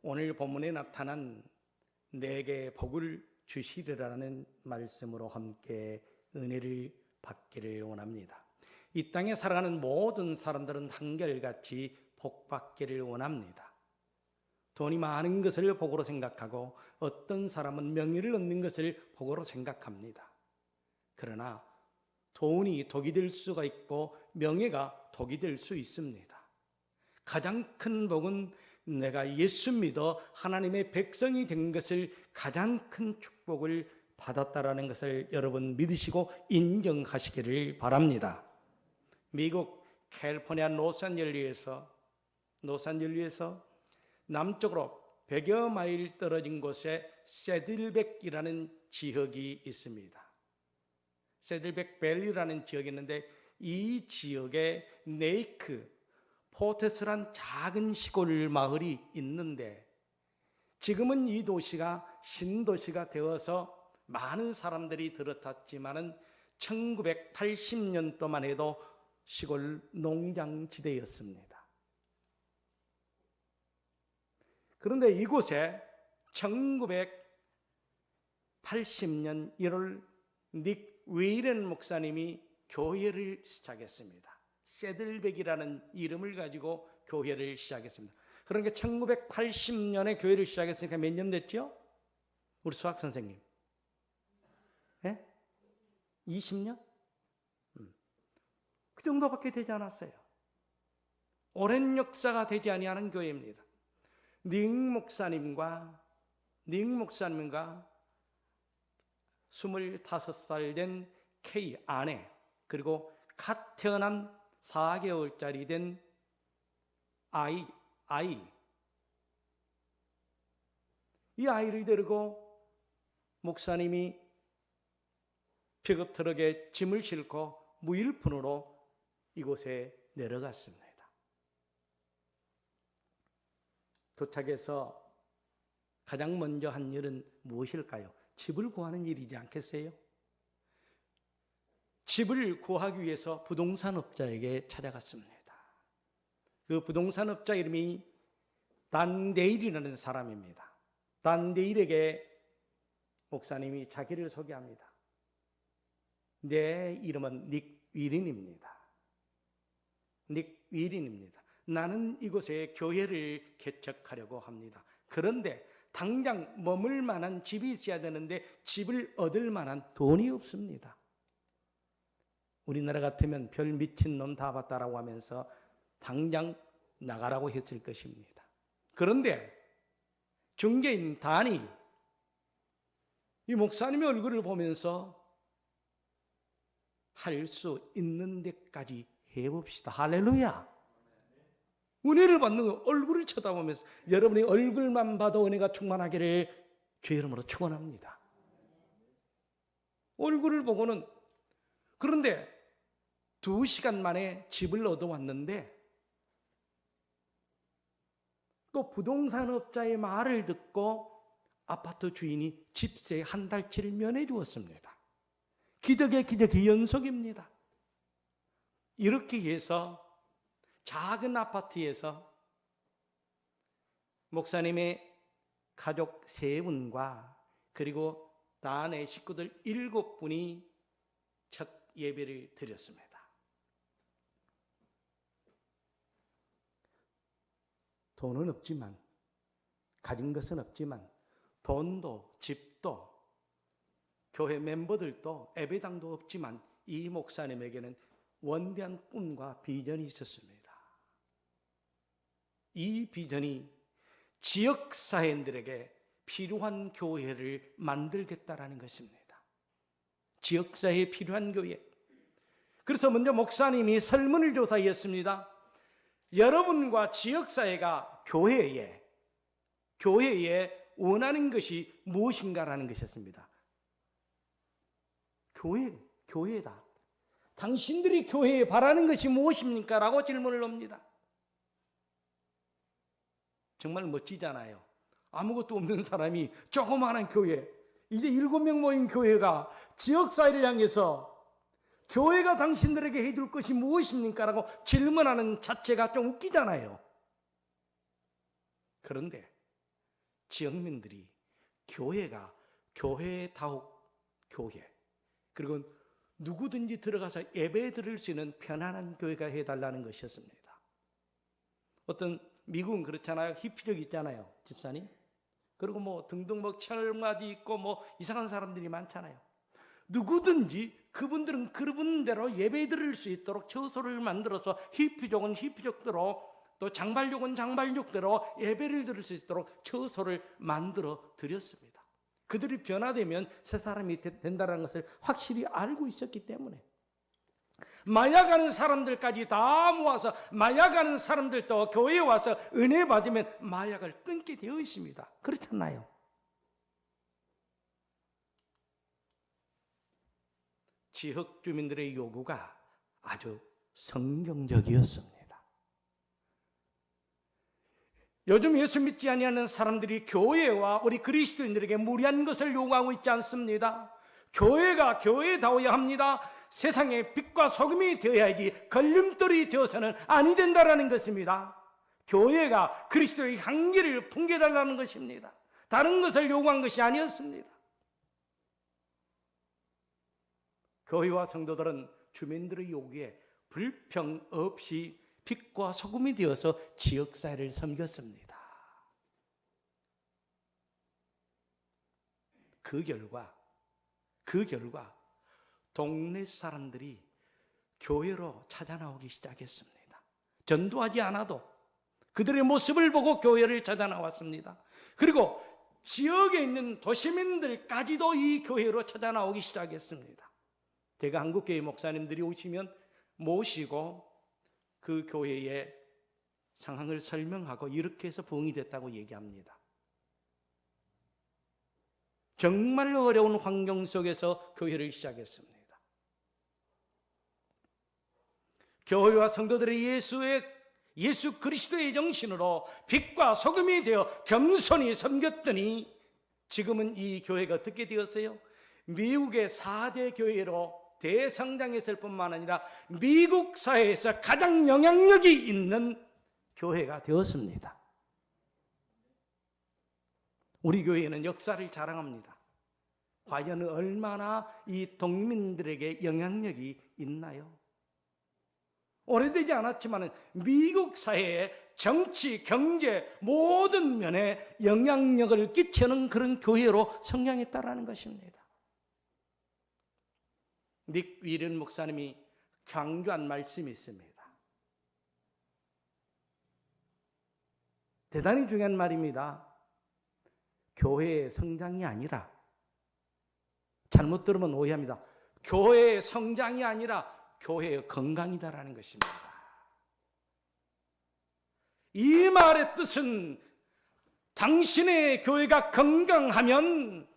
오늘 본문에 나타난 내게 복을 주시리라는 말씀으로 함께 은혜를 받기를 원합니다. 이 땅에 살아가는 모든 사람들은 한결같이 복 받기를 원합니다. 돈이 많은 것을 복으로 생각하고 어떤 사람은 명예를 얻는 것을 복으로 생각합니다. 그러나 돈이 독이 될 수가 있고 명예가 독이 될 수 있습니다. 가장 큰 복은 내가 예수 믿어 하나님의 백성이 된 것을 가장 큰 축복을 받았다라는 것을 여러분 믿으시고 인정하시기를 바랍니다. 미국 캘리포니아 로산연리에서 남쪽으로 100여 마일 떨어진 곳에 세들백이라는 지역이 있습니다. 세들백 밸리라는 지역이 있는데 이 지역에 네이크 포테스란 작은 시골 마을이 있는데 지금은 이 도시가 신도시가 되어서 많은 사람들이 들어탔지만은 1980년도만 해도 시골 농장지대였습니다. 그런데 이곳에 1980년 1월 닉 웨이런 목사님이 교회를 시작했습니다. 세들백이라는 이름을 가지고 교회를 시작했습니다. 그러니까 1980년에 교회를 시작했으니까 몇 년 됐죠? 우리 수학 선생님. 예? 20년? 그 정도밖에 되지 않았어요. 오랜 역사가 되지 아니하는 교회입니다. 닉 목사님과 25살 된 K 아내, 그리고 갓 태어난 4개월짜리 된 아이, 이 아이를 데리고 목사님이 픽업 트럭에 짐을 싣고 무일푼으로 이곳에 내려갔습니다. 도착해서 가장 먼저 한 일은 무엇일까요? 집을 구하는 일이지 않겠어요? 집을 구하기 위해서 부동산업자에게 찾아갔습니다. 그 부동산업자 이름이 단데일이라는 사람입니다. 단데일에게 목사님이 자기를 소개합니다. 내 이름은 닉 위린입니다. 나는 이곳에 교회를 개척하려고 합니다. 그런데 당장 머물 만한 집이 있어야 되는데 집을 얻을 만한 돈이 없습니다. 우리나라 같으면 별 미친 놈 다 봤다라고 하면서 당장 나가라고 했을 것입니다. 그런데 중개인 단이 이 목사님의 얼굴을 보면서 할 수 있는 데까지 해봅시다. 할렐루야. 은혜를 받는 얼굴을 쳐다보면서 여러분의 얼굴만 봐도 은혜가 충만하기를 주의 이름으로 축원합니다. 얼굴을 보고는, 그런데 2시간 만에 집을 얻어왔는데 또 부동산업자의 말을 듣고 아파트 주인이 집세 한 달치를 면해 주었습니다. 기적의 기적이 연속입니다. 이렇게 해서 작은 아파트에서 목사님의 가족 3분과 그리고 단의 식구들 7분이 첫 예배를 드렸습니다. 돈은 없지만, 가진 것은 없지만, 돈도 집도 교회 멤버들도 예배당도 없지만 이 목사님에게는 원대한 꿈과 비전이 있었습니다. 이 비전이 지역사회인들에게 필요한 교회를 만들겠다라는 것입니다. 지역사회에 필요한 교회. 그래서 먼저 목사님이 설문을 조사했습니다. 여러분과 지역사회가 교회에 원하는 것이 무엇인가라는 것이었습니다. 교회다. 당신들이 교회에 바라는 것이 무엇입니까? 라고 질문을 합니다. 정말 멋지잖아요. 아무것도 없는 사람이 조그마한 교회, 이제 7명 모인 교회가 지역사회를 향해서 교회가 당신들에게 해줄 것이 무엇입니까? 라고 질문하는 자체가 좀 웃기잖아요. 그런데 지역민들이 교회가 교회다운 교회, 그리고 누구든지 들어가서 예배 드릴 수 있는 편안한 교회가 해달라는 것이었습니다. 어떤 미국은 그렇잖아요. 히피적 있잖아요, 집사님. 그리고 뭐 등등 뭐 철맞이 있고 뭐 이상한 사람들이 많잖아요. 누구든지 그분들은 그분대로 예배 드릴 수 있도록 처소를 만들어서 히피족은 히피족대로, 또 장발족은 장발족대로 예배를 드릴 수 있도록 처소를 만들어 드렸습니다. 그들이 변화되면 새 사람이 된다는 것을 확실히 알고 있었기 때문에 마약하는 사람들까지 다 모아서 마약하는 사람들도 교회에 와서 은혜 받으면 마약을 끊게 되어 있습니다. 그렇잖아요. 지역 주민들의 요구가 아주 성경적이었습니다. 요즘 예수 믿지 아니하는 사람들이 교회와 우리 그리스도인들에게 무리한 것을 요구하고 있지 않습니다. 교회가 교회다워야 합니다. 세상의 빛과 소금이 되어야지 걸림돌이 되어서는 아니 된다라는 것입니다. 교회가 그리스도의 향기를 풍겨달라는 것입니다. 다른 것을 요구한 것이 아니었습니다. 교회와 성도들은 주민들의 요구에 불평 없이 빛과 소금이 되어서 지역사회를 섬겼습니다. 그 결과 동네 사람들이 교회로 찾아 나오기 시작했습니다. 전도하지 않아도 그들의 모습을 보고 교회를 찾아 나왔습니다. 그리고 지역에 있는 도시민들까지도 이 교회로 찾아 나오기 시작했습니다. 제가 한국교회 목사님들이 오시면 모시고 그 교회의 상황을 설명하고 이렇게 해서 부흥이 됐다고 얘기합니다. 정말 어려운 환경 속에서 교회를 시작했습니다. 교회와 성도들이 예수 그리스도의 정신으로 빛과 소금이 되어 겸손히 섬겼더니 지금은 이 교회가 어떻게 되었어요? 미국의 4대 교회로 대성장했을 뿐만 아니라 미국 사회에서 가장 영향력이 있는 교회가 되었습니다. 우리 교회는 역사를 자랑합니다. 과연 얼마나 이 동민들에게 영향력이 있나요? 오래되지 않았지만 미국 사회의 정치, 경제 모든 면에 영향력을 끼치는 그런 교회로 성장했다라는 것입니다. 닉 윌런 목사님이 강조한 말씀이 있습니다. 대단히 중요한 말입니다. 교회의 성장이 아니라, 잘못 들으면 오해합니다. 교회의 성장이 아니라 교회의 건강이다라는 것입니다. 이 말의 뜻은 당신의 교회가 건강하면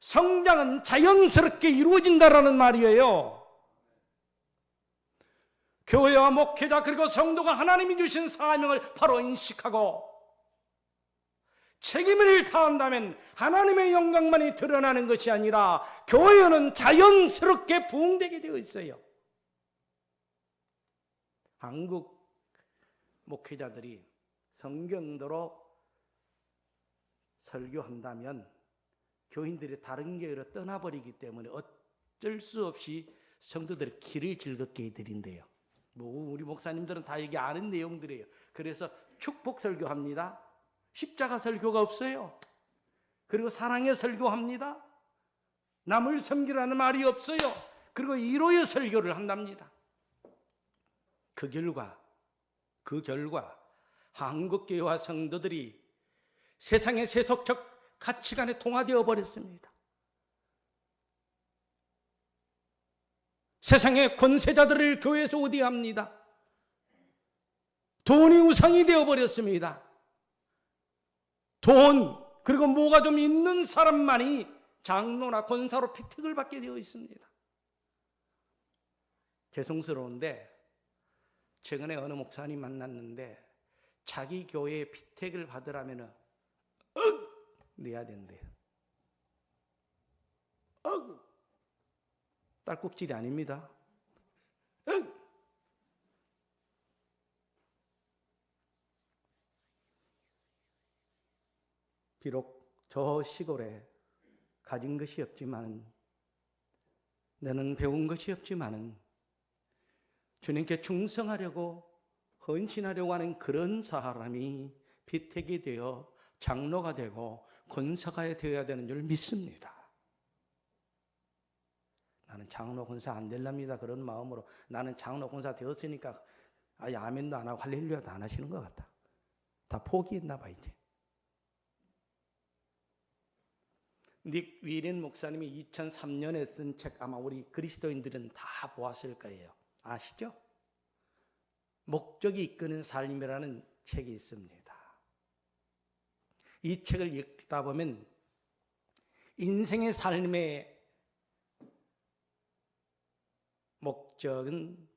성장은 자연스럽게 이루어진다라는 말이에요. 교회와 목회자 그리고 성도가 하나님이 주신 사명을 바로 인식하고 책임을 다한다면 하나님의 영광만이 드러나는 것이 아니라 교회는 자연스럽게 부흥되게 되어 있어요. 한국 목회자들이 성경대로 설교한다면 교인들이 다른 교회로 떠나버리기 때문에 어쩔 수 없이 성도들의 길을 즐겁게 해드린대요. 뭐 우리 목사님들은 다 얘기 아는 내용들이에요. 그래서 축복 설교합니다. 십자가 설교가 없어요. 그리고 사랑의 설교합니다. 남을 섬기라는 말이 없어요. 그리고 위로의 설교를 한답니다. 그 결과 한국교회와 성도들이 세상의 세속적 가치관에 동화되어 버렸습니다. 세상의 권세자들을 교회에서 우대합니다. 돈이 우상이 되어 버렸습니다. 돈, 그리고 뭐가 좀 있는 사람만이 장로나 권사로 피택을 받게 되어 있습니다. 죄송스러운데 최근에 어느 목사님 만났는데 자기 교회에 피택을 받으라면 내야 된대요. 딸꾹질이 아닙니다. 비록 저 시골에 가진 것이 없지만, 너는 배운 것이 없지만 주님께 충성하려고 헌신하려고 하는 그런 사람이 피택이 되어 장로가 되고 권사가 되어야 되는 줄 믿습니다. 나는 장로 권사 안 될랍니다. 그런 마음으로 나는 장로 권사 되었으니까 아예 아멘도 안 하고 할렐루야도 안 하시는 것 같다. 다 포기했나 봐 이제. 닉 위린 목사님이 2003년에 쓴 책 아마 우리 그리스도인들은 다 보았을 거예요. 아시죠? 목적이 이끄는 삶이라는 책이 있습니다. 이 책을 읽다 보면 인생의 삶의 목적은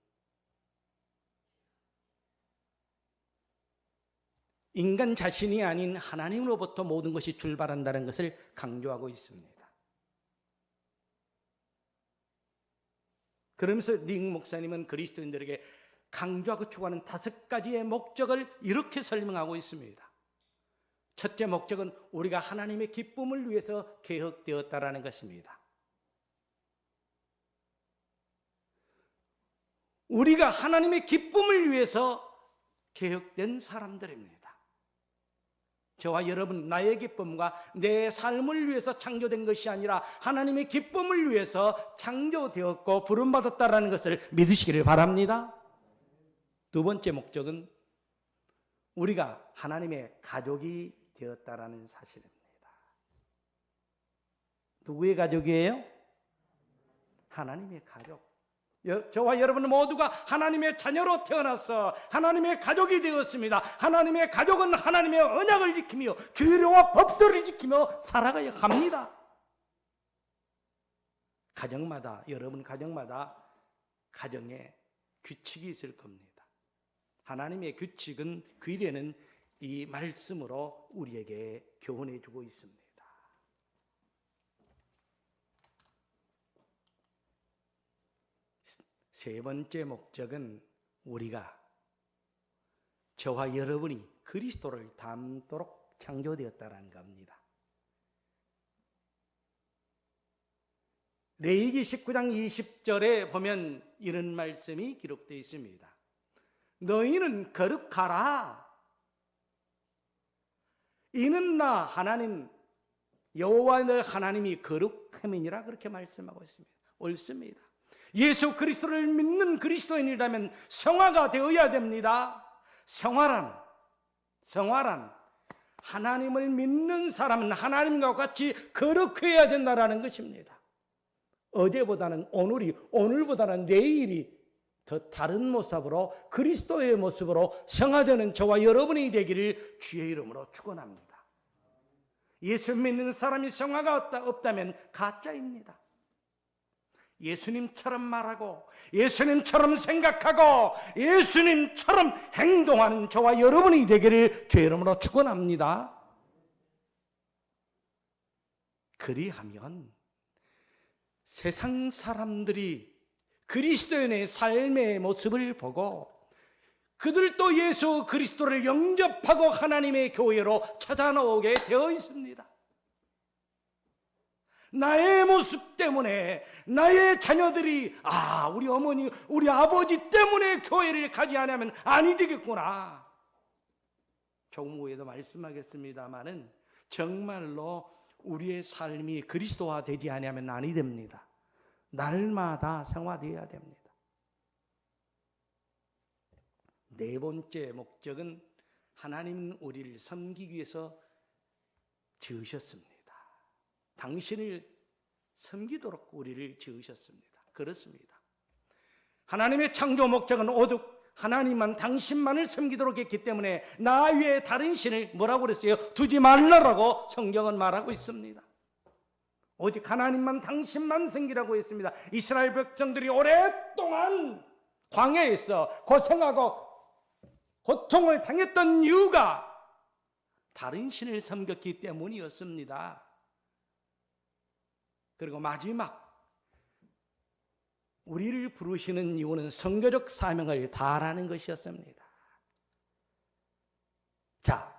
인간 자신이 아닌 하나님으로부터 모든 것이 출발한다는 것을 강조하고 있습니다. 그러면서 링 목사님은 그리스도인들에게 강조하고 추구하는 5가지의 목적을 이렇게 설명하고 있습니다. 첫째 목적은 우리가 하나님의 기쁨을 위해서 개혁되었다라는 것입니다. 우리가 하나님의 기쁨을 위해서 개혁된 사람들입니다. 저와 여러분, 나의 기쁨과 내 삶을 위해서 창조된 것이 아니라 하나님의 기쁨을 위해서 창조되었고 부름받았다라는 것을 믿으시기를 바랍니다. 두 번째 목적은 우리가 하나님의 가족이 되었다라는 사실입니다. 누구의 가족이에요? 하나님의 가족. 저와 여러분 모두가 하나님의 자녀로 태어나서 하나님의 가족이 되었습니다. 하나님의 가족은 하나님의 언약을 지키며 규례와 법도를 지키며 살아가야 합니다. 가정마다, 여러분 가정마다 가정에 규칙이 있을 겁니다. 하나님의 규칙은, 규례는 이 말씀으로 우리에게 교훈해 주고 있습니다. 세 번째 목적은 우리가, 저와 여러분이 그리스도를 닮도록 창조되었다는 겁니다. 레위기 19장 20절에 보면 이런 말씀이 기록되어 있습니다. 너희는 거룩하라. 이는 나 하나님 여호와 너 하나님이 거룩함이니라, 그렇게 말씀하고 있습니다. 옳습니다. 예수 그리스도를 믿는 그리스도인이라면 성화가 되어야 됩니다. 성화란 하나님을 믿는 사람은 하나님과 같이 거룩해야 된다는 것입니다. 어제보다는 오늘이, 오늘보다는 내일이 더 다른 모습으로, 그리스도의 모습으로 성화되는 저와 여러분이 되기를 주의 이름으로 축원합니다. 예수 믿는 사람이 성화가 없다면 가짜입니다. 예수님처럼 말하고 예수님처럼 생각하고 예수님처럼 행동하는 저와 여러분이 되기를 주의 이름으로 축원합니다. 그리하면 세상 사람들이 그리스도인의 삶의 모습을 보고 그들도 예수 그리스도를 영접하고 하나님의 교회로 찾아오게 되어 있습니다. 나의 모습 때문에 나의 자녀들이 우리 어머니, 우리 아버지 때문에 교회를 가지 않으면 아니 되겠구나. 조금 후에도 말씀하겠습니다마는 정말로 우리의 삶이 그리스도화 되지 않으면 아니 됩니다. 날마다 성화되어야 됩니다. 네 번째 목적은 하나님은 우리를 섬기기 위해서 지으셨습니다. 당신을 섬기도록 우리를 지으셨습니다. 그렇습니다. 하나님의 창조 목적은 오직 하나님만, 당신만을 섬기도록 했기 때문에 나 외에 다른 신을 뭐라고 그랬어요? 두지 말라라고 성경은 말하고 있습니다. 오직 하나님만, 당신만 섬기라고 했습니다. 이스라엘 백성들이 오랫동안 광야에서 고생하고 고통을 당했던 이유가 다른 신을 섬겼기 때문이었습니다. 그리고 마지막 우리를 부르시는 이유는 선교적 사명을 다하라는 것이었습니다. 자,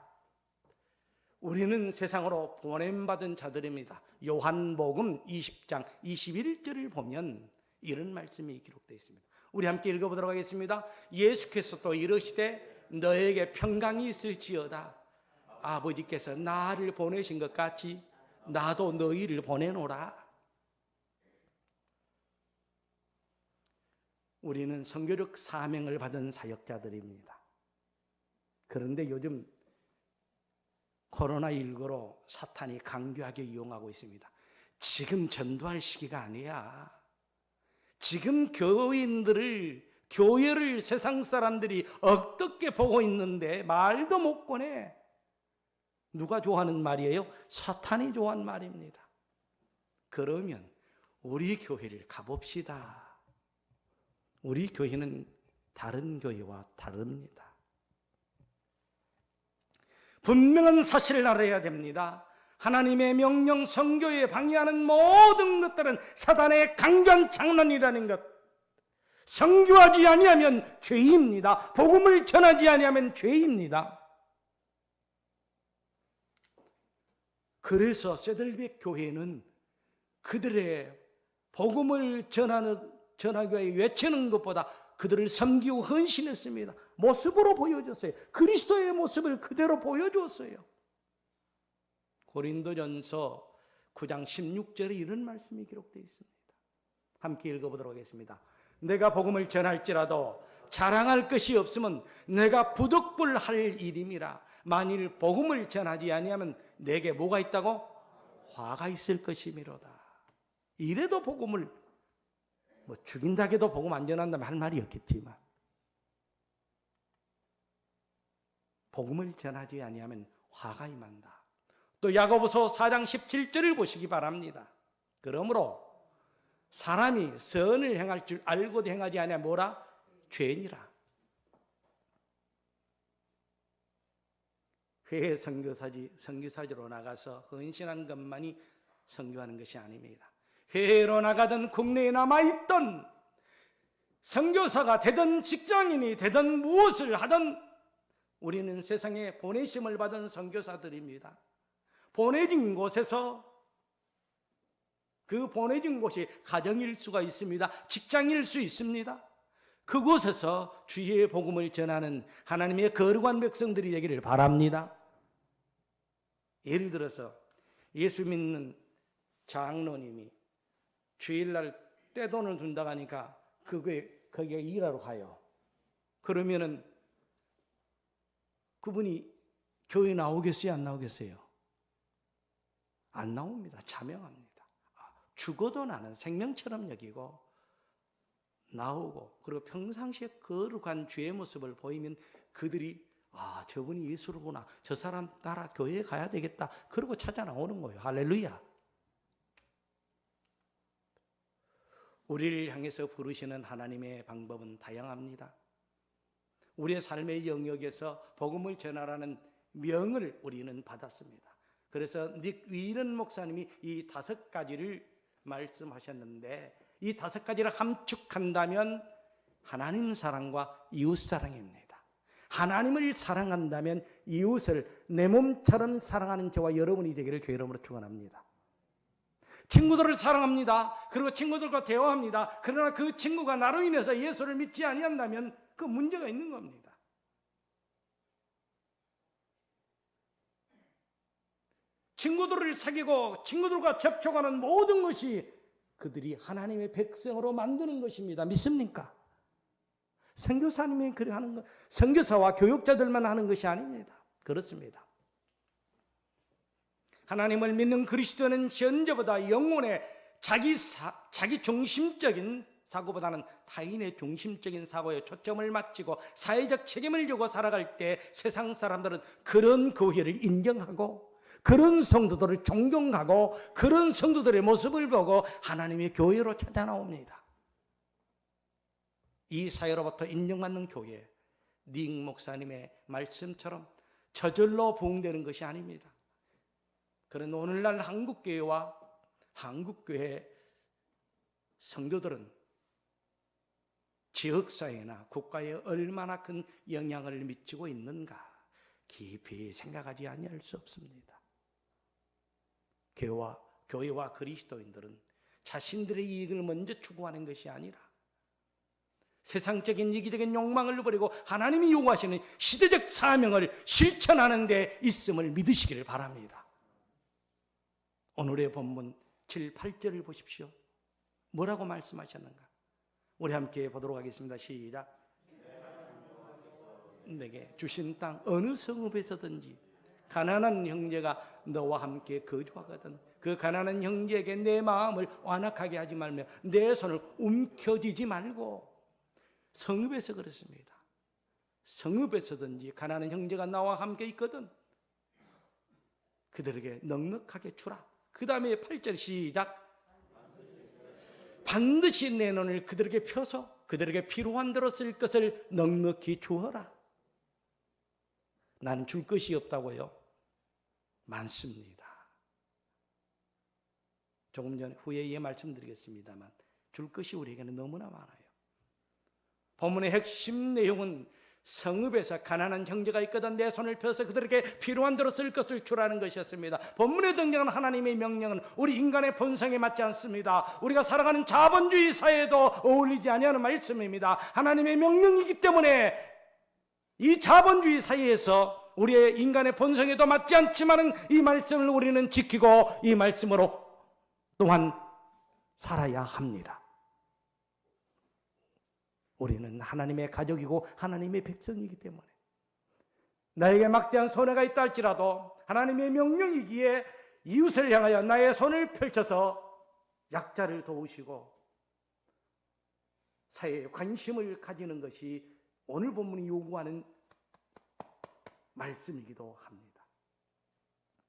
우리는 세상으로 보냄받은 자들입니다. 요한복음 20장 21절을 보면 이런 말씀이 기록되어 있습니다. 우리 함께 읽어보도록 하겠습니다. 예수께서 또 이르시되 너에게 평강이 있을지어다. 아버지께서 나를 보내신 것 같이 나도 너희를 보내노라. 우리는 선교적 사명을 받은 사역자들입니다. 그런데 요즘 코로나19로 사탄이 강교하게 이용하고 있습니다. 지금 전도할 시기가 아니야. 지금 교회를 세상 사람들이 어떻게 보고 있는데 말도 못 꺼내. 누가 좋아하는 말이에요? 사탄이 좋아하는 말입니다. 그러면 우리 교회를 가봅시다. 우리 교회는 다른 교회와 다릅니다. 분명한 사실을 알아야 됩니다. 하나님의 명령 선교에 방해하는 모든 것들은 사단의 강간 장난이라는 것. 선교하지 아니하면 죄입니다. 복음을 전하지 아니하면 죄입니다. 그래서 세들백 교회는 그들의 복음을 전하기 위해 외치는 것보다 그들을 섬기고 헌신했습니다. 모습으로 보여줬어요. 그리스도의 모습을 그대로 보여줬어요. 고린도전서 9장 16절에 이런 말씀이 기록되어 있습니다. 함께 읽어보도록 하겠습니다. 내가 복음을 전할지라도 자랑할 것이 없으면 내가 부득불할 일임이라. 만일 복음을 전하지 아니하면 내게 뭐가 있다고? 화가 있을 것이미로다. 이래도 복음을 죽인다 해도 복음 안 전한다면 할 말이 없겠지만 복음을 전하지 아니하면 화가 임한다. 또 야고보서 4장 17절을 보시기 바랍니다. 그러므로 사람이 선을 행할 줄 알고도 행하지 아니하면 뭐라? 죄니라. 해외 선교사지로 나가서 헌신한 것만이 선교하는 것이 아닙니다. 해외로 나가든 국내에 남아있던 선교사가 되든 직장인이 되든 무엇을 하든 우리는 세상에 보내심을 받은 선교사들입니다. 보내진 곳에서 그 보내진 곳이 가정일 수가 있습니다. 직장일 수 있습니다. 그곳에서 주의 복음을 전하는 하나님의 거룩한 백성들이 되기를 바랍니다. 예를 들어서 예수 믿는 장로님이 주일날 떼돈을 준다고 하니까 거기에 일하러 가요. 그러면은 그분이 교회 나오겠어요? 안 나오겠어요? 안 나옵니다. 자명합니다. 죽어도 나는 생명처럼 여기고 나오고, 그리고 평상시에 거룩한 주의 모습을 보이면 그들이 저분이 예수로구나, 저 사람 따라 교회에 가야 되겠다, 그러고 찾아 나오는 거예요. 할렐루야. 우리를 향해서 부르시는 하나님의 방법은 다양합니다. 우리의 삶의 영역에서 복음을 전하라는 명을 우리는 받았습니다. 그래서 닉 윌런 목사님이 이 5가지를 말씀하셨는데, 이 5가지를 함축한다면 하나님 사랑과 이웃 사랑입니다. 하나님을 사랑한다면 이웃을 내 몸처럼 사랑하는 저와 여러분이 되기를 주의 이름으로 축원합니다. 친구들을 사랑합니다. 그리고 친구들과 대화합니다. 그러나 그 친구가 나로 인해서 예수를 믿지 아니한다면 그 문제가 있는 겁니다. 친구들을 사귀고 친구들과 접촉하는 모든 것이 그들이 하나님의 백성으로 만드는 것입니다. 믿습니까? 선교사님이 그렇게 하는 것, 선교사와 교육자들만 하는 것이 아닙니다. 그렇습니다. 하나님을 믿는 그리스도는 현재보다 영혼의 자기 중심적인 사고보다는 타인의 중심적인 사고에 초점을 맞추고 사회적 책임을 지고 살아갈 때 세상 사람들은 그런 교회를 인정하고 그런 성도들을 존경하고 그런 성도들의 모습을 보고 하나님의 교회로 찾아 나옵니다. 이 사회로부터 인정받는 교회, 닉 목사님의 말씀처럼 저절로 부흥되는 것이 아닙니다. 그런 오늘날 한국교회와 한국교회 성도들은 지역사회나 국가에 얼마나 큰 영향을 미치고 있는가, 깊이 생각하지 아니할 수 없습니다. 교회와 그리스도인들은 자신들의 이익을 먼저 추구하는 것이 아니라 세상적인 이기적인 욕망을 버리고 하나님이 요구하시는 시대적 사명을 실천하는 데 있음을 믿으시기를 바랍니다. 오늘의 본문 7, 8절을 보십시오. 뭐라고 말씀하셨는가? 우리 함께 보도록 하겠습니다. 시작. 내게 주신 땅 어느 성읍에서든지 가난한 형제가 너와 함께 거주하거든 그 가난한 형제에게 내 마음을 완악하게 하지 말며 내 손을 움켜쥐지 말고. 성읍에서 그렇습니다. 성읍에서든지 가난한 형제가 나와 함께 있거든 그들에게 넉넉하게 주라. 그 다음에 8절 시작. 반드시 내 눈을 그들에게 펴서 그들에게 필요한 대로 쓸 것을 넉넉히 주어라. 난 줄 것이 없다고요? 많습니다. 조금 전 후에 말씀드리겠습니다만 줄 것이 우리에게는 너무나 많아요. 본문의 핵심 내용은 성읍에서 가난한 형제가 있거든 내 손을 펴서 그들에게 필요한 대로 쓸 것을 주라는 것이었습니다. 본문에 등장하는 하나님의 명령은 우리 인간의 본성에 맞지 않습니다. 우리가 살아가는 자본주의 사회에도 어울리지 아니하는 말씀입니다. 하나님의 명령이기 때문에 이 자본주의 사회에서 우리의 인간의 본성에도 맞지 않지만은 이 말씀을 우리는 지키고 이 말씀으로 또한 살아야 합니다. 우리는 하나님의 가족이고 하나님의 백성이기 때문에 나에게 막대한 손해가 있다 할지라도 하나님의 명령이기에 이웃을 향하여 나의 손을 펼쳐서 약자를 도우시고 사회에 관심을 가지는 것이 오늘 본문이 요구하는 말씀이기도 합니다.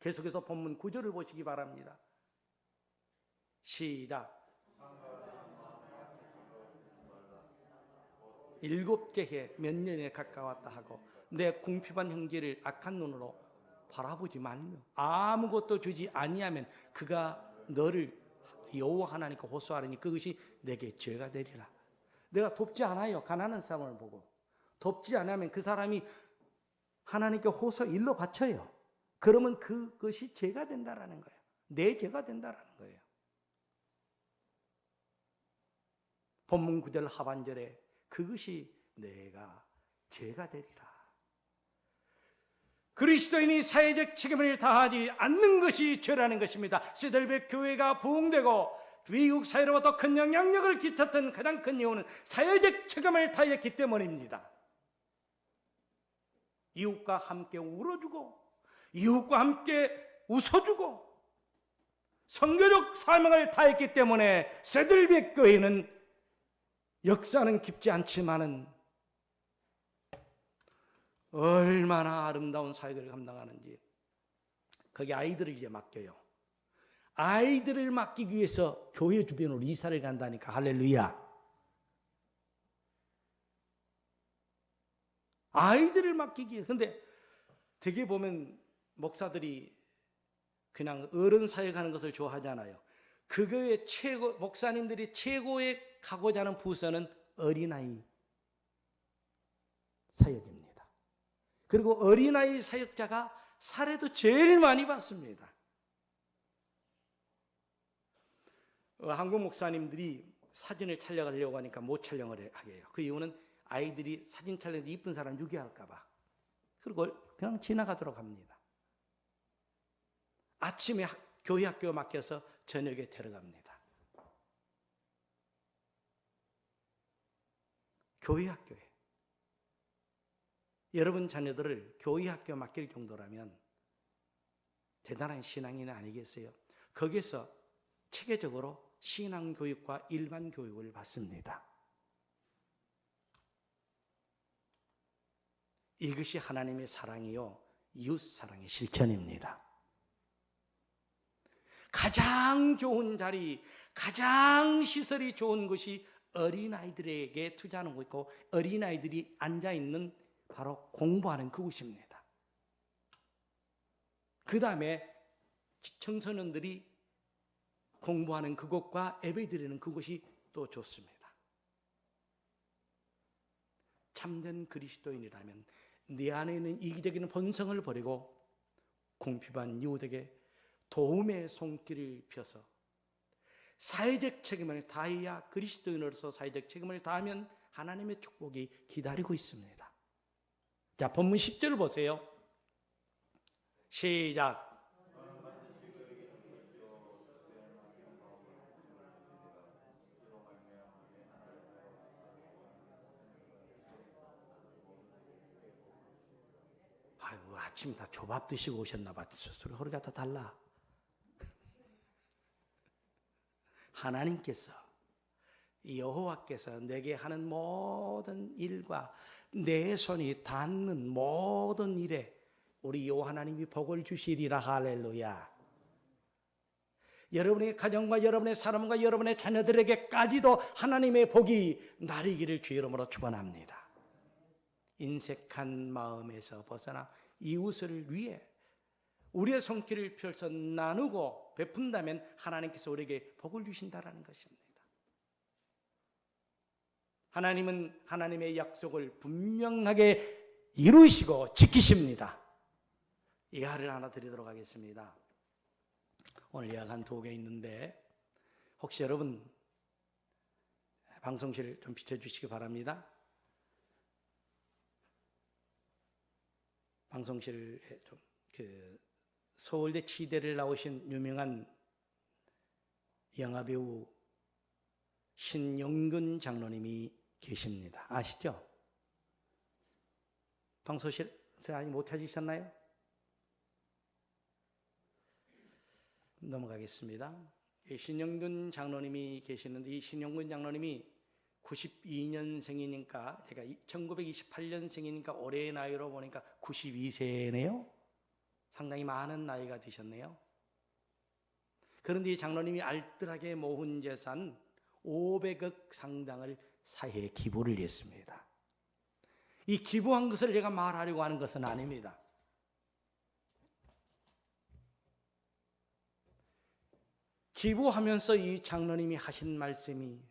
계속해서 본문 9절을 보시기 바랍니다. 시작. 7째 해 몇 년에 가까웠다 하고 내 궁핍한 형제를 악한 눈으로 바라보지 말며 아무것도 주지 아니하면 그가 너를 여호와 하나님께 호소하리니 그것이 내게 죄가 되리라. 내가 돕지 않아요. 가난한 사람을 보고 돕지 않으면 그 사람이 하나님께 호소 일러 바쳐요. 그러면 그것이 죄가 된다라는 거예요. 내 죄가 된다라는 거예요. 본문 9절 하반절에 그것이 내가 죄가 되리라. 그리스도인이 사회적 책임을 다하지 않는 것이 죄라는 것입니다. 시들백 교회가 부흥되고 미국 사회로부터 큰 영향력을 끼쳤던 가장 큰 이유는 사회적 책임을 다했기 때문입니다. 이웃과 함께 울어주고 이웃과 함께 웃어주고 선교적 사명을 다했기 때문에 시들백 교회는 역사는 깊지 않지만은 얼마나 아름다운 사역을 감당하는지. 거기 아이들을 이제 맡겨요. 아이들을 맡기기 위해서 교회 주변으로 이사를 간다니까. 할렐루야. 아이들을 맡기기 위해서. 근데 되게 보면 목사들이 그냥 어른 사역하는 것을 좋아하잖아요. 그 교회 목사님들이 최고의 가고자 하는 부서는 어린아이 사역입니다. 그리고 어린아이 사역자가 사례도 제일 많이 받습니다. 한국 목사님들이 사진을 촬영하려고 하니까 못 촬영을 하게 해요. 그 이유는 아이들이 사진 촬영에 이쁜 사람 유기할까 봐. 그리고 그냥 지나가도록 합니다. 아침에 교회 학교 맡겨서 저녁에 데려갑니다. 교회 학교에 여러분 자녀들을 교회 학교 맡길 정도라면 대단한 신앙인은 아니겠어요? 거기서 체계적으로 신앙교육과 일반 교육을 받습니다. 이것이 하나님의 사랑이요 이웃사랑의 실천입니다. 가장 좋은 자리, 가장 시설이 좋은 것이 어린아이들에게 투자하는 곳이고 어린아이들이 앉아있는 바로 공부하는 그곳입니다. 그 다음에 청소년들이 공부하는 그곳과 예배드리는 그곳이 또 좋습니다. 참된 그리스도인이라면 네 안에 있는 이기적인 본성을 버리고 궁핍한 이웃에게 도움의 손길을 펴서 사회적 책임을 다해야, 그리스도인으로서 사회적 책임을 다하면 하나님의 축복이 기다리고 있습니다. 자, 본문 10절 보세요. 시작. 아이고, 아침 다 조밥 드시고 오셨나 봐. 소리 허리가 다 달라. 하나님께서, 여호와께서 내게 하는 모든 일과 내 손이 닿는 모든 일에 우리 여호와 하나님이 복을 주시리라. 할렐루야. 여러분의 가정과 여러분의 사람과 여러분의 자녀들에게까지도 하나님의 복이 나리기를 주의 이름으로 축원합니다. 인색한 마음에서 벗어나 이웃을 위해 우리의 손길을 펼쳐 나누고 베푼다면 하나님께서 우리에게 복을 주신다라는 것입니다. 하나님은 하나님의 약속을 분명하게 이루시고 지키십니다. 예화를 하나 드리도록 하겠습니다. 오늘 예약한 2개 있는데 혹시 여러분 방송실 좀 비춰주시기 바랍니다. 방송실에 좀 서울대 치대를 나오신 유명한 영화배우 신영근 장로님이 계십니다. 아시죠? 방송실에 아직 못 찾으셨나요? 넘어가겠습니다. 신영근 장로님이 계시는데, 이 신영근 장로님이 92년생이니까 제가 1928년생이니까 올해의 나이로 보니까 92세네요. 상당히 많은 나이가 드셨네요. 그런데 이 장로님이 알뜰하게 모은 재산 500억 상당을 사회에 기부를 했습니다. 이 기부한 것을 제가 말하려고 하는 것은 아닙니다. 기부하면서 이 장로님이 하신 말씀이,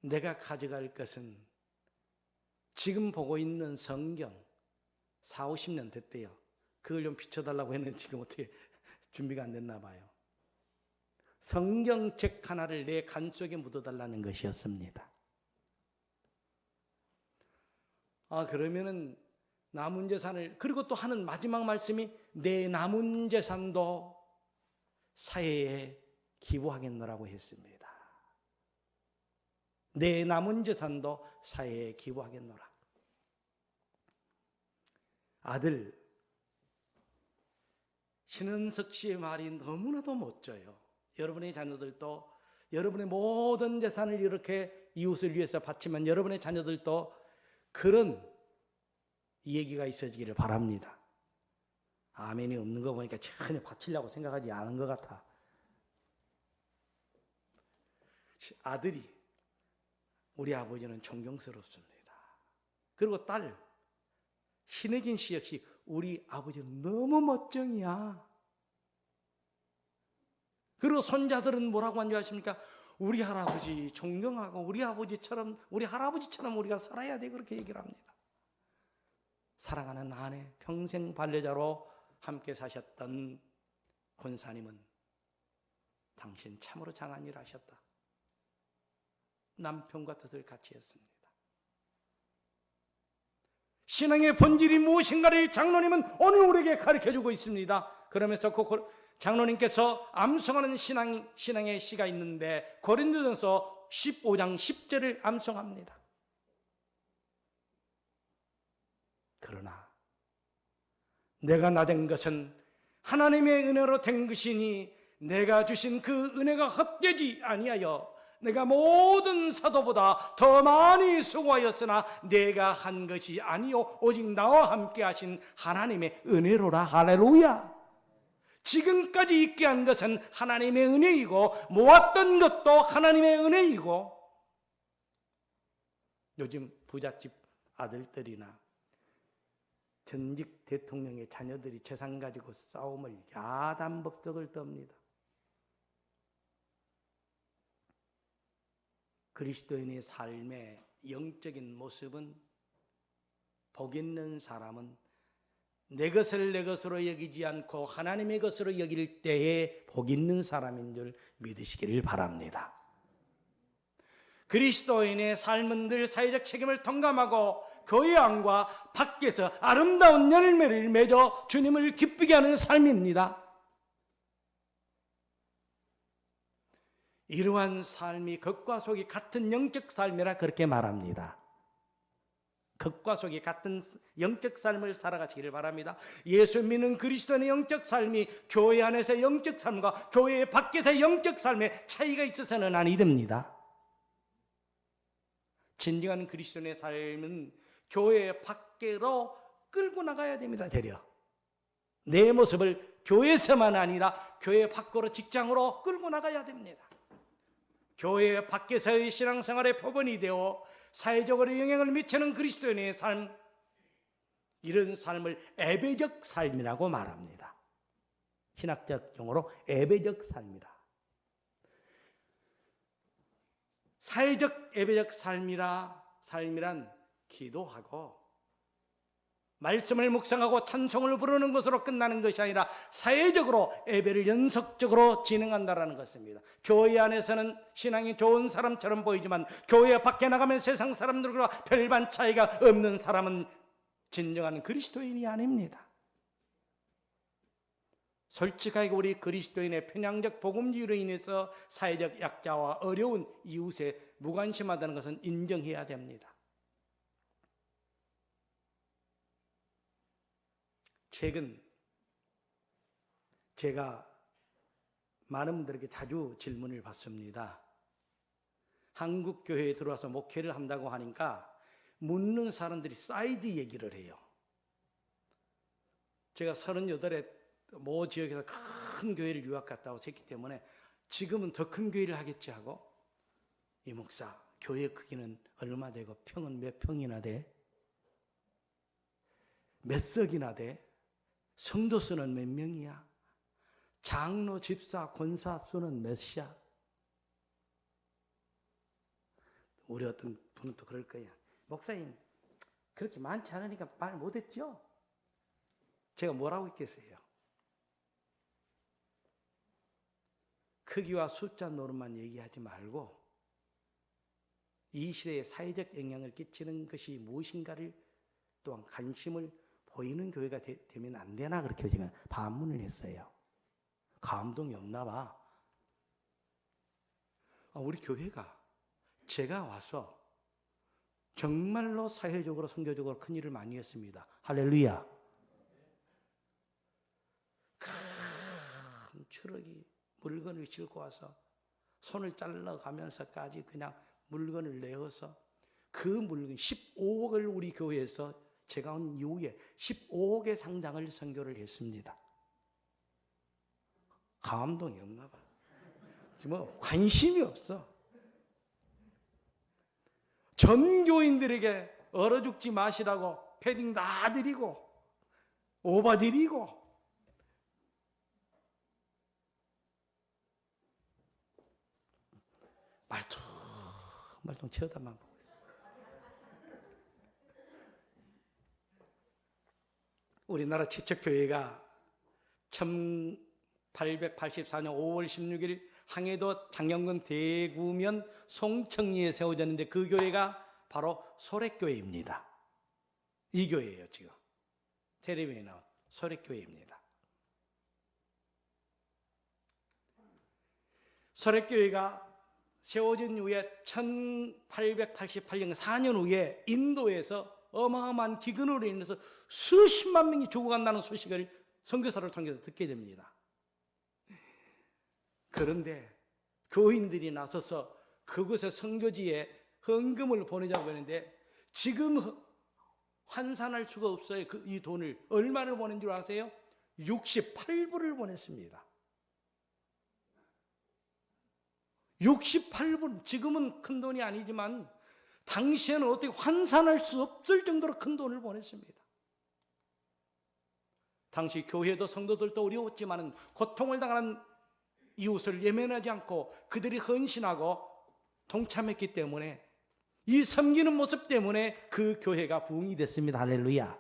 내가 가져갈 것은 지금 보고 있는 성경 40, 50년 됐대요. 그걸 좀 비춰달라고 했는데 지금 어떻게 준비가 안 됐나 봐요. 성경책 하나를 내 간 속에 묻어달라는 것이었습니다. 그러면은 남은 재산을, 그리고 또 하는 마지막 말씀이 내 남은 재산도 사회에 기부하겠노라고 했습니다. 내 남은 재산도 사회에 기부하겠노라. 아들 신은석 씨의 말이 너무나도 멋져요. 여러분의 자녀들도 여러분의 모든 재산을 이렇게 이웃을 위해서 바치면 여러분의 자녀들도 그런 얘기가 있어지기를 바랍니다. 아멘이 없는 거 보니까 전혀 바치려고 생각하지 않은 것 같아. 아들이, 우리 아버지는 존경스럽습니다. 그리고 딸 신혜진 씨 역시 우리 아버지는 너무 멋쟁이야. 그리고 손자들은 뭐라고 하는지 아십니까? 우리 할아버지 존경하고 우리 아버지처럼, 우리 할아버지처럼 우리가 살아야 돼, 그렇게 얘기를 합니다. 사랑하는 아내, 평생 반려자로 함께 사셨던 권사님은 당신 참으로 장한 일 하셨다. 남편과 뜻을 같이 했습니다. 신앙의 본질이 무엇인가를 장로님은 오늘 우리에게 가르쳐주고 있습니다. 그러면서 장로님께서 암송하는 신앙의 시가 있는데 고린도전서 15장 10절을 암송합니다. 그러나 내가 나된 것은 하나님의 은혜로 된 것이니 내가 주신 그 은혜가 헛되지 아니하여 내가 모든 사도보다 더 많이 수고하였으나 내가 한 것이 아니요 오직 나와 함께 하신 하나님의 은혜로라. 할렐루야. 지금까지 있게 한 것은 하나님의 은혜이고 모았던 것도 하나님의 은혜이고, 요즘 부잣집 아들들이나 전직 대통령의 자녀들이 재산 가지고 싸움을 야단법석을 떱니다. 그리스도인의 삶의 영적인 모습은 복 있는 사람은 내 것을 내 것으로 여기지 않고 하나님의 것으로 여길 때에 복 있는 사람인 줄 믿으시기를 바랍니다. 그리스도인의 삶은 늘 사회적 책임을 통감하고 교회 안과 밖에서 아름다운 열매를 맺어 주님을 기쁘게 하는 삶입니다. 이러한 삶이 겉과 속이 같은 영적 삶이라 그렇게 말합니다. 겉과 속이 같은 영적 삶을 살아가시기를 바랍니다. 예수 믿는 그리스도인의 영적 삶이 교회 안에서의 영적 삶과 교회 밖에서의 영적 삶에 차이가 있어서는 아니 됩니다. 진정한 그리스도인의 삶은 교회 밖으로 끌고 나가야 됩니다. 되려 내 모습을 교회에서만 아니라 교회 밖으로 직장으로 끌고 나가야 됩니다. 교회 밖에서의 신앙생활의 표본이 되어 사회적으로 영향을 미치는 그리스도인의 삶, 이런 삶을 예배적 삶이라고 말합니다. 신학적 용어로 예배적 삶이라. 사회적 예배적 삶이란 기도하고 말씀을 묵상하고 찬송을 부르는 것으로 끝나는 것이 아니라 사회적으로 예배를 연속적으로 진행한다는 것입니다. 교회 안에서는 신앙이 좋은 사람처럼 보이지만 교회 밖에 나가면 세상 사람들과 별반 차이가 없는 사람은 진정한 그리스도인이 아닙니다. 솔직하게 우리 그리스도인의 편향적 복음주의로 인해서 사회적 약자와 어려운 이웃에 무관심하다는 것은 인정해야 됩니다. 최근 제가 많은 분들에게 자주 질문을 받습니다. 한국 교회에 들어와서 목회를 한다고 하니까 묻는 사람들이 사이즈 얘기를 해요. 제가 38에 모 지역에서 큰 교회를 유학 갔다 와서 했기 때문에 지금은 더 큰 교회를 하겠지 하고, 이 목사 교회 크기는 얼마 되고 평은 몇 평이나 돼? 몇 석이나 돼? 성도 수는 몇 명이야? 장로, 집사, 권사 수는 몇이야? 우리 어떤 분은 또 그럴 거야. 목사님 그렇게 많지 않으니까 말 못했죠? 제가 뭐라고 했겠어요? 크기와 숫자 노릇만 얘기하지 말고 이 시대에 사회적 영향을 끼치는 것이 무엇인가를 또한 관심을 보이는 교회가 되면 안 되나, 그렇게 제가 반문을 했어요. 감동이 없나 봐. 우리 교회가 제가 와서 정말로 사회적으로 선교적으로 큰 일을 많이 했습니다. 할렐루야. 큰 트럭이 물건을 싣고 와서 손을 잘라가면서까지 그냥 물건을 내어서 그 물건 15억을 우리 교회에서 제가 온 이후에 15억의 상당을 선교를 했습니다. 감동이 없나 봐. 뭐 관심이 없어. 전 교인들에게 얼어 죽지 마시라고 패딩 다 드리고 오바 드리고, 말통 쳐다만 보고 있어요. 우리나라 최초교회가 1884년 5월 16일 항해도 장영근 대구면 송청리에 세워졌는데 그 교회가 바로 소래교회입니다. 이 교회예요. 지금 텔레비전에 나온 소래교회입니다. 소래교회가 세워진 후에 1888년 4년 후에 인도에서 어마어마한 기근으로 인해서 수십만 명이 죽어간다는 소식을 선교사를 통해서 듣게 됩니다. 그런데 교인들이 나서서 그곳의 선교지에 헌금을 보내자고 하는데 지금 환산할 수가 없어요. 이 돈을 얼마를 보낸 줄 아세요? 68불을 보냈습니다. 68불, 지금은 큰 돈이 아니지만 당시에는 어떻게 환산할 수 없을 정도로 큰 돈을 보냈습니다. 당시 교회도 성도들도 어려웠지만 고통을 당하는 이웃을 예면하지 않고 그들이 헌신하고 동참했기 때문에 이 섬기는 모습 때문에 그 교회가 부흥이 됐습니다. 할렐루야.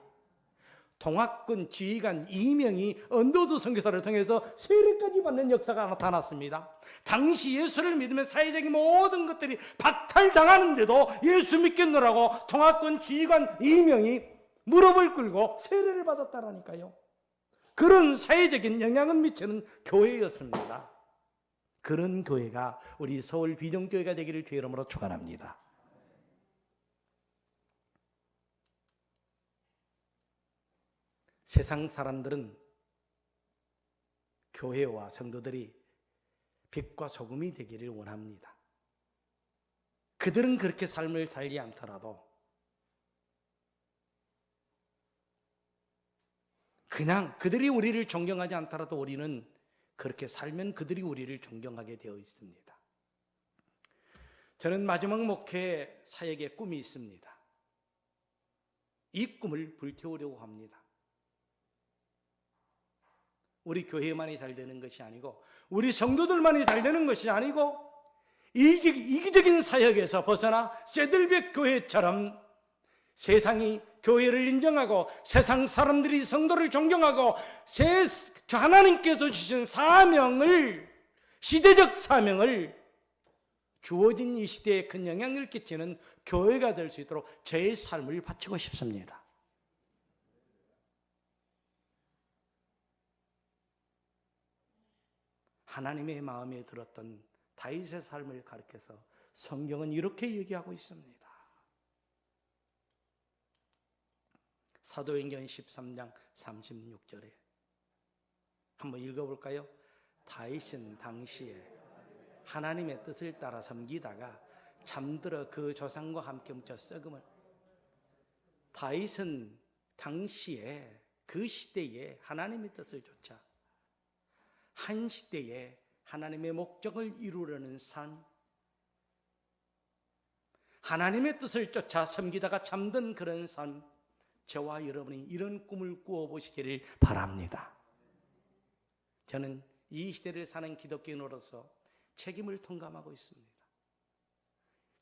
동학군 지휘관 이명이 언더우드 선교사를 통해서 세례까지 받는 역사가 나타났습니다. 당시 예수를 믿으면 사회적인 모든 것들이 박탈당하는데도 예수 믿겠노라고 동학군 지휘관 이명이 무릎을 꿇고 세례를 받았다라니까요. 그런 사회적인 영향을 미치는 교회였습니다. 그런 교회가 우리 서울 비전교회가 되기를 주의 이름으로 축원합니다. 세상 사람들은 교회와 성도들이 빛과 소금이 되기를 원합니다. 그들은 그렇게 삶을 살지 않더라도 그냥 그들이 우리를 존경하지 않더라도 우리는 그렇게 살면 그들이 우리를 존경하게 되어 있습니다. 저는 마지막 목회 사역에 꿈이 있습니다. 이 꿈을 불태우려고 합니다. 우리 교회만이 잘 되는 것이 아니고 우리 성도들만이 잘 되는 것이 아니고 이기적인 사역에서 벗어나 세들백 교회처럼 세상이 교회를 인정하고 세상 사람들이 성도를 존경하고 하나님께서 주신 사명을, 시대적 사명을 주어진 이 시대에 큰 영향을 끼치는 교회가 될 수 있도록 제 삶을 바치고 싶습니다. 하나님의 마음에 들었던 다윗의 삶을 가르쳐서 성경은 이렇게 얘기하고 있습니다. 사도행전 13장 36절에 한번 읽어볼까요? 다윗은 당시에 하나님의 뜻을 따라 섬기다가 잠들어 그 조상과 함께 묻혀 썩음을. 다윗은 당시에 그 시대에 하나님의 뜻을 쫓아 한 시대에 하나님의 목적을 이루려는 삶, 하나님의 뜻을 쫓아 섬기다가 잠든 그런 삶, 저와 여러분이 이런 꿈을 꾸어보시기를 바랍니다. 저는 이 시대를 사는 기독교인으로서 책임을 통감하고 있습니다.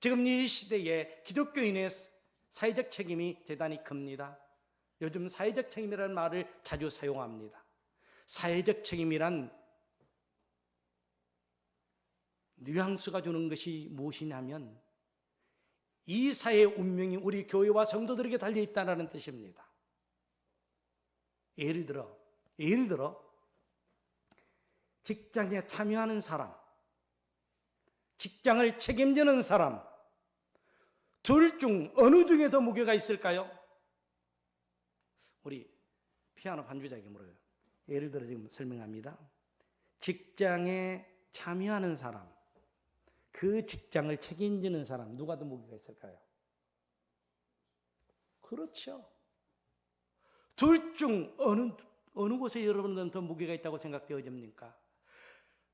지금 이 시대에 기독교인의 사회적 책임이 대단히 큽니다. 요즘 사회적 책임이라는 말을 자주 사용합니다. 사회적 책임이란 뉘앙스가 주는 것이 무엇이냐면 이 사회의 운명이 우리 교회와 성도들에게 달려있다는 뜻입니다. 예를 들어 직장에 참여하는 사람, 직장을 책임지는 사람, 둘 중 어느 중에 더 무게가 있을까요? 우리 피아노 반주자에게 물어요. 예를 들어 지금 설명합니다. 직장에 참여하는 사람, 그 직장을 책임지는 사람, 누가 더 무게가 있을까요? 그렇죠. 둘 중 어느 곳에 여러분들은 더 무게가 있다고 생각되어집니까?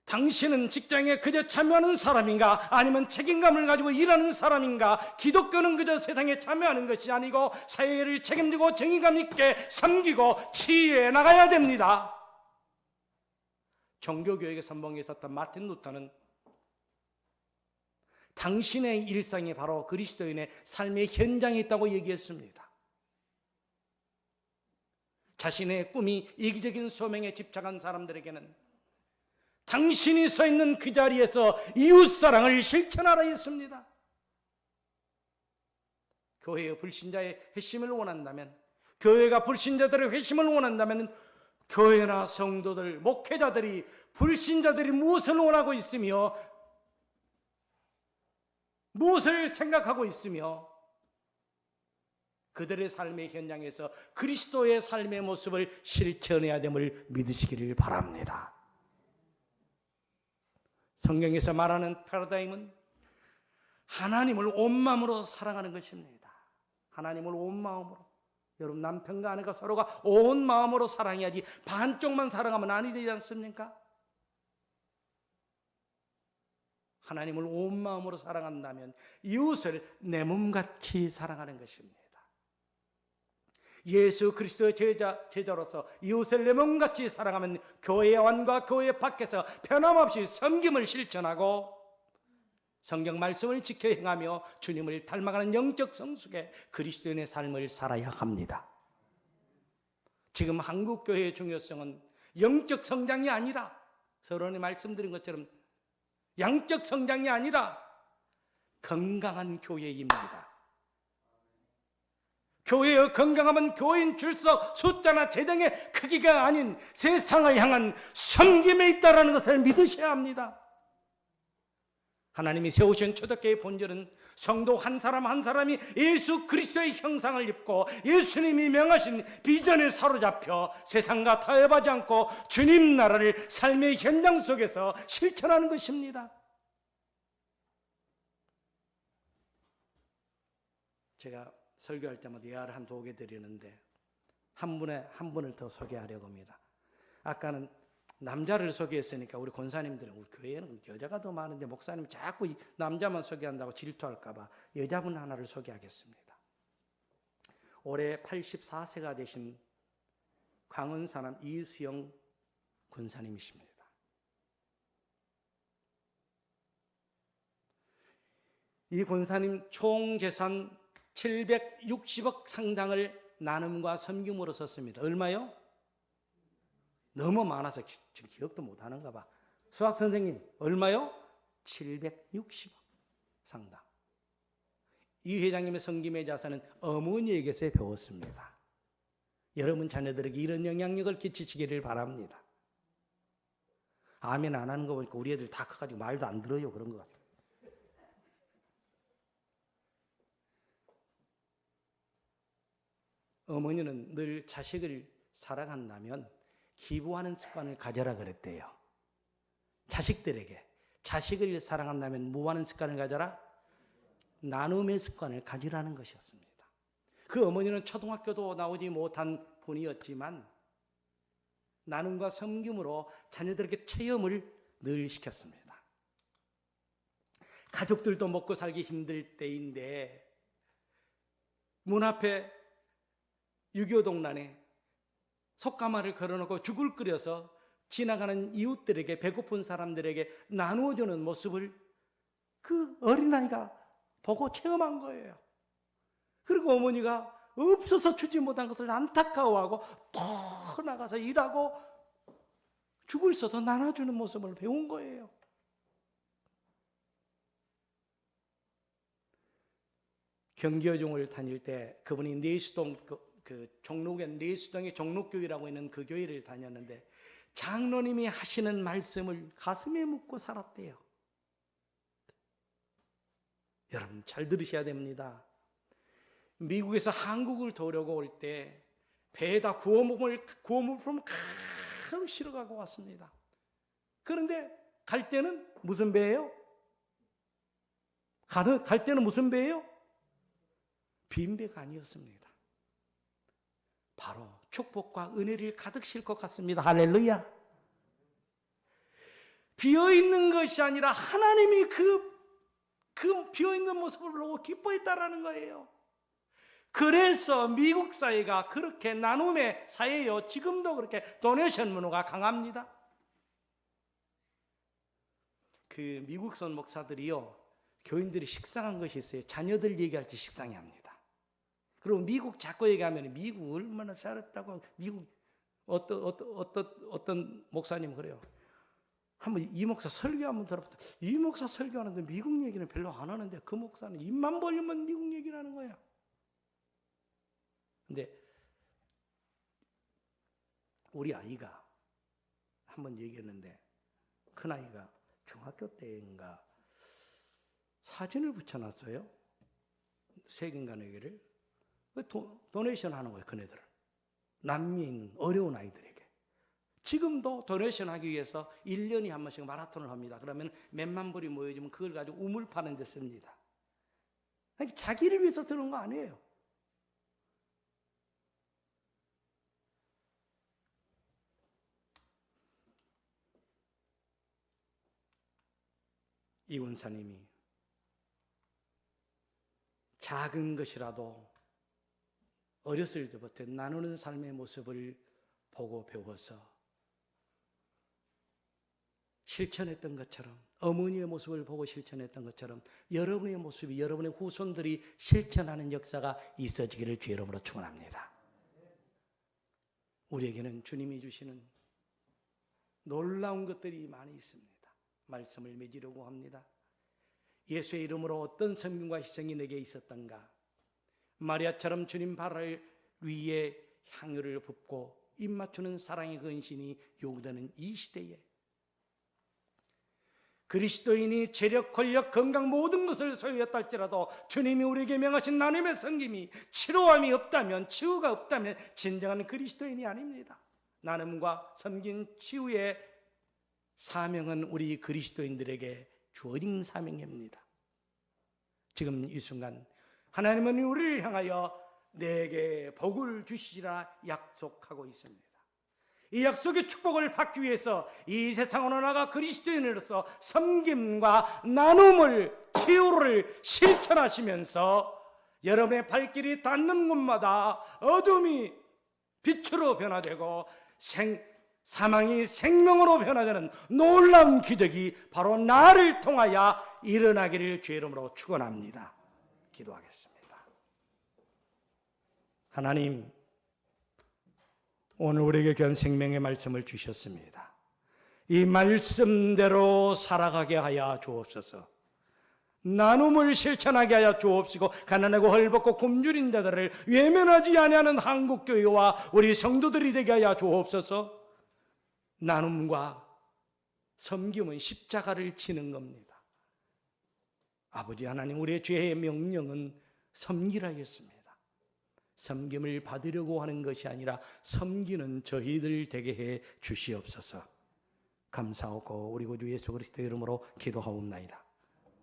당신은 직장에 그저 참여하는 사람인가? 아니면 책임감을 가지고 일하는 사람인가? 기독교는 그저 세상에 참여하는 것이 아니고 사회를 책임지고 정의감 있게 섬기고 치유해 나가야 됩니다. 종교교육의 선봉에 있었던 마틴 루터는 당신의 일상이 바로 그리스도인의 삶의 현장에 있다고 얘기했습니다. 자신의 꿈이 이기적인 소명에 집착한 사람들에게는 당신이 서 있는 그 자리에서 이웃사랑을 실천하라 했습니다. 교회의 불신자의 회심을 원한다면, 교회가 불신자들의 회심을 원한다면 교회나 성도들, 목회자들이, 불신자들이 무엇을 원하고 있으며 무엇을 생각하고 있으며 그들의 삶의 현장에서 그리스도의 삶의 모습을 실천해야 됨을 믿으시기를 바랍니다. 성경에서 말하는 패러다임은 하나님을 온 마음으로 사랑하는 것입니다. 하나님을 온 마음으로. 여러분, 남편과 아내가 서로가 온 마음으로 사랑해야지 반쪽만 사랑하면 아니 되지 않습니까? 하나님을 온 마음으로 사랑한다면 이웃을 내 몸같이 사랑하는 것입니다. 예수 그리스도의 제자로서 이웃을 내 몸같이 사랑하면 교회 안과 교회 밖에서 변함없이 섬김을 실천하고 성경 말씀을 지켜 행하며 주님을 닮아가는 영적 성숙의 그리스도인의 삶을 살아야 합니다. 지금 한국 교회의 중요성은 영적 성장이 아니라, 서론에 말씀드린 것처럼 양적 성장이 아니라 건강한 교회입니다. 교회의 건강함은 교인 출석 숫자나 재정의 크기가 아닌 세상을 향한 섬김에 있다는 것을 믿으셔야 합니다. 하나님이 세우신 초대교회의 본질은 성도 한 사람 한 사람이 예수 그리스도의 형상을 입고 예수님이 명하신 비전에 사로잡혀 세상과 타협하지 않고 주님 나라를 삶의 현장 속에서 실천하는 것입니다. 제가 설교할 때마다 예화를 한 2개 드리는데 한 분을 더 소개하려고 합니다. 아까는 남자를 소개했으니까 우리 권사님들은, 우리 교회에는 여자가 더 많은데 목사님 자꾸 남자만 소개한다고 질투할까 봐 여자분 하나를 소개하겠습니다. 올해 84세가 되신 광원 사람 이수영 권사님이십니다. 이 권사님 총 재산 760억 상당을 나눔과 섬김으로 썼습니다. 얼마요? 너무 많아서 지금 기억도 못하는가 봐. 수학 선생님 얼마요? 760억 상당. 이 회장님의 섬김의 자산은 어머니에게서 배웠습니다. 여러분 자녀들에게 이런 영향력을 끼치시기를 바랍니다. 아멘 안 하는 거 보니까 우리 애들 다 커가지고 말도 안 들어요. 그런 것 같아요. 어머니는 늘 자식을 사랑한다면 기부하는 습관을 가져라 그랬대요. 자식들에게 자식을 사랑한다면 뭐 하는 습관을 가져라? 나눔의 습관을 가지라는 것이었습니다. 그 어머니는 초등학교도 나오지 못한 분이었지만 나눔과 섬김으로 자녀들에게 체험을 늘 시켰습니다. 가족들도 먹고 살기 힘들 때인데 문 앞에 6.25 동란에 솥가마를 걸어놓고 죽을 끓여서 지나가는 이웃들에게, 배고픈 사람들에게 나누어주는 모습을 그 어린아이가 보고 체험한 거예요. 그리고 어머니가 없어서 주지 못한 것을 안타까워하고 또 나가서 일하고 죽을 써도 나눠주는 모습을 배운 거예요. 경기여중을 다닐 때 그분이 내수동 종로구에 내수동에 종로교회라고 있는 그 교회를 다녔는데 장로님이 하시는 말씀을 가슴에 묻고 살았대요. 여러분 잘 들으셔야 됩니다. 미국에서 한국을 도려고 올 때 배에다 구호물품 가득 실어가고 왔습니다. 그런데 갈 때는 무슨 배예요? 갈 때는 무슨 배예요? 빈 배가 아니었습니다. 바로 축복과 은혜를 가득 싣고 갔습니다. 할렐루야. 비어있는 것이 아니라 하나님이 그 비어있는 모습을 보고 기뻐했다라는 거예요. 그래서 미국 사회가 그렇게 나눔의 사회요. 지금도 그렇게 도네이션 문화가 강합니다. 그 미국선 목사들이요, 교인들이 식상한 것이 있어요. 자녀들 얘기할 때 식상해 합니다. 그리고 미국 자꾸 얘기하면 미국 얼마나 잘했다고, 미국 어떤 목사님 그래요. 한번 이 목사 설교 한번 들어봤다. 이 목사 설교하는데 미국 얘기는 별로 안 하는데 그 목사는 입만 벌리면 미국 얘기를 하는 거야. 근데 우리 아이가 한번 얘기했는데 큰아이가 중학교 때인가 사진을 붙여놨어요. 세계인간에게를 도네이션 하는 거예요. 그네들은 남미에 있는 어려운 아이들에게. 지금도 도네이션 하기 위해서 1년에 한 번씩 마라톤을 합니다. 그러면 몇만 불이 모여지면 그걸 가지고 우물 파는 데 씁니다. 자기를 위해서 쓰는 거 아니에요. 이 원사님이 작은 것이라도 어렸을 때부터 나누는 삶의 모습을 보고 배워서 실천했던 것처럼, 어머니의 모습을 보고 실천했던 것처럼 여러분의 모습이, 여러분의 후손들이 실천하는 역사가 있어지기를 주의 이름으로 축원합니다. 우리에게는 주님이 주시는 놀라운 것들이 많이 있습니다. 말씀을 맺으려고 합니다. 예수의 이름으로 어떤 섬김과 희생이 내게 있었던가. 마리아처럼 주님 발 위에 향유를 붓고 입 맞추는 사랑의 근신이 요구되는 이 시대에 그리스도인이 재력, 권력, 건강 모든 것을 소유했다 할지라도 주님이 우리에게 명하신 나눔의 섬김이 치료함이 없다면, 치유가 없다면 진정한 그리스도인이 아닙니다. 나눔과 섬긴 치유의 사명은 우리 그리스도인들에게 주어진 사명입니다. 지금 이 순간 하나님은 우리를 향하여 내게 복을 주시리라 약속하고 있습니다. 이 약속의 축복을 받기 위해서 이 세상으로 나가 그리스도인으로서 섬김과 나눔을, 치유를 실천하시면서 여러분의 발길이 닿는 곳마다 어둠이 빛으로 변화되고 사망이 생명으로 변화되는 놀라운 기적이 바로 나를 통하여 일어나기를 주의 이름으로 축원합니다. 기도하겠습니다. 하나님, 오늘 우리에게 귀한 생명의 말씀을 주셨습니다. 이 말씀대로 살아가게 하여 주옵소서. 나눔을 실천하게 하여 주옵시고 가난하고 헐벗고 굶주린 자들을 외면하지 아니하는 한국교회와 우리 성도들이 되게 하여 주옵소서. 나눔과 섬김은 십자가를 지는 겁니다. 아버지 하나님, 우리의 죄의 명령은 섬기라였습니다. 섬김을 받으려고 하는 것이 아니라 섬기는 저희들 되게 해 주시옵소서. 감사하고 우리 구주 예수 그리스도의 이름으로 기도하옵나이다.